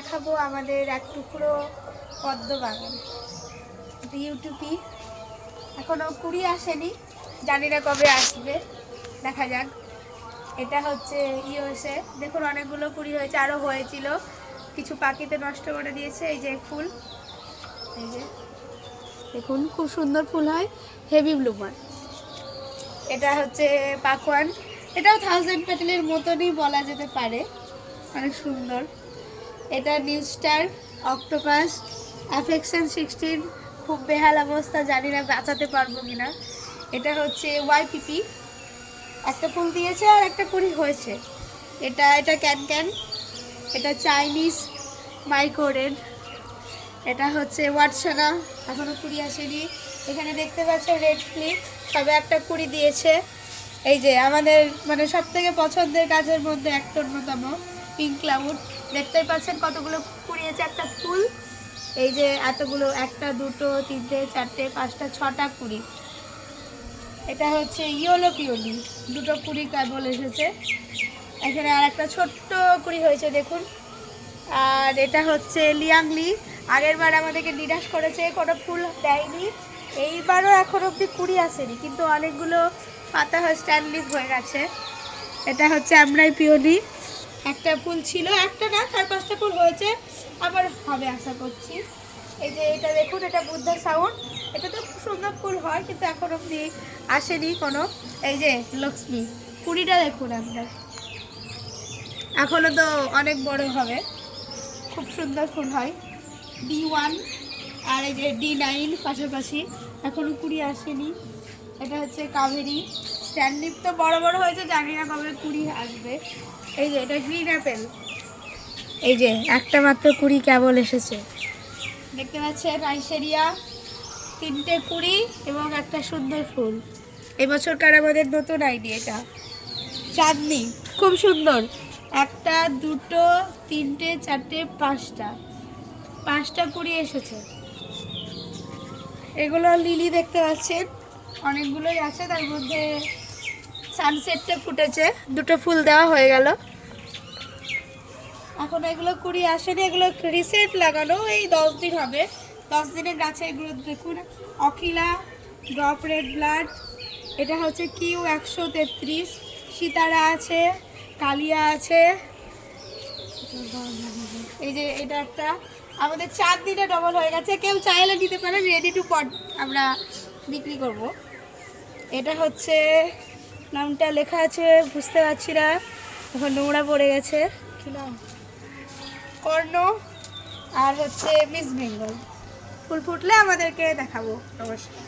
দেখাবো আমাদের এক টুকরো পদ্ম বাগান। ইউটিউবই এখনও কুড়ি আসেনি, জানি না কবে আসবে, দেখা যাক। এটা হচ্ছে ইউএসএ। দেখুন অনেকগুলো কুড়ি হয়েছে, আরও হয়েছিল, কিছু পাখিতে নষ্ট করে দিয়েছে। এই যে ফুল, এই যে দেখুন খুব সুন্দর ফুল হয়, হেভি ব্লুমার। এটা হচ্ছে পাকওয়ান, এটাও 1000 পেটেলের মতনই বলা যেতে পারে, অনেক সুন্দর। এটা নিউ স্টার অক্টোপাস অ্যাফেকশন 16, খুব বেহাল অবস্থা, জানি না বাঁচাতে পারবো কিনা। এটা হচ্ছে ওয়াইপিপি, একটা ফুল দিয়েছে আর একটা কুড়ি হয়েছে। এটা ক্যান, এটা চাইনিজ মাইক্রোরেড। এটা হচ্ছে ওয়াটসনা, এখনও কুড়ি আসেনি। এখানে দেখতে পাচ্ছেন রেড ফ্লিপ, সবে একটা কুড়ি দিয়েছে। এই যে আমাদের মানে সব থেকে পছন্দের গাছের মধ্যে একটা অন্যতম পিঙ্ক ক্লাউড, দেখতে পাচ্ছেন কতগুলো কুড়িয়েছে একটা ফুল। এই যে এতগুলো, একটা দুটো তিনটে চারটে পাঁচটা ছটা কুড়ি। এটা হচ্ছে ইয়েলো পিওলি, দুটো কুড়ি কেবল এসেছে। এখানে আর একটা ছোট্ট কুড়ি হয়েছে দেখুন। আর এটা হচ্ছে লিয়াংলি, আগের বার আমাদেরকে নিরাশ করেছে, কোনো ফুল দেয়নি। এইবারও এখন অবধি কুড়ি আসেনি, কিন্তু অনেকগুলো পাতা হয় স্ট্যান্ড লিফ হয়ে গেছে। এটা হচ্ছে আমরাই পিওলি, একটা ফুল ছিল, একটা না 4-5টা ফুল হয়েছে, আবার হবে আশা করছি। এই যে এটা দেখুন, এটা বুদ্ধা সাউন্ড, এটা তো খুব সুন্দর ফুল হয়, কিন্তু এখন অবধি আসেনি কোনো। এই যে লক্ষ্মী, কুড়িটা দেখুন আপনার, এখনও তো অনেক বড় হবে, খুব সুন্দর ফুল হয়। D1 আর এই যে D9 পাশাপাশি, এখনও কুড়ি আসেনি। এটা হচ্ছে কাভেরি, স্ট্যান্ড লিফ তো বড় বড় হয়েছে, জানি না কবে কুড়ি আসবে। এই যে এটা গ্রিন অ্যাপেল, এই যে একটা মাত্র কুড়ি কেবল এসেছে, দেখতে পাচ্ছেন। আইসেরিয়া, 3টে কুড়ি এবং একটা সুন্দর ফুল। এবছরকার আমাদের নতুন আইডিয়া এটা, চাঁদনি, খুব সুন্দর। একটা দুটো তিনটে চারটে পাঁচটা কুড়ি এসেছে। এগুলো লিলি দেখতে পাচ্ছেন, অনেকগুলোই আছে, তার মধ্যে সানসেটটা ফুটেছে, দুটো ফুল দেওয়া হয়ে গেল। এখন এগুলো কুড়ি আসেনি, এগুলো রিসেন্ট লাগানো, এই 10 দিন হবে, 10 দিনের গাছে এগুলো দেখুন। অখিলা, ড্রপ রেড ব্লাড, এটা হচ্ছে কিউ 133, সিতারা আছে, কালিয়া আছে। এই যে এটা একটা, আমাদের 4 দিনে ডবল হয়ে গেছে, কেউ চাইলে নিতে পারে, রেডি টু পট আমরা বিক্রি করব। এটা হচ্ছে, নামটা লেখা আছে বুঝতে পারছি না, এখন নোংরা পড়ে গেছে, কি নাম, কর্ণ। আর হচ্ছে মিস বেঙ্গল, ফুল ফুটলে আমাদেরকে দেখাবো অবশ্যই।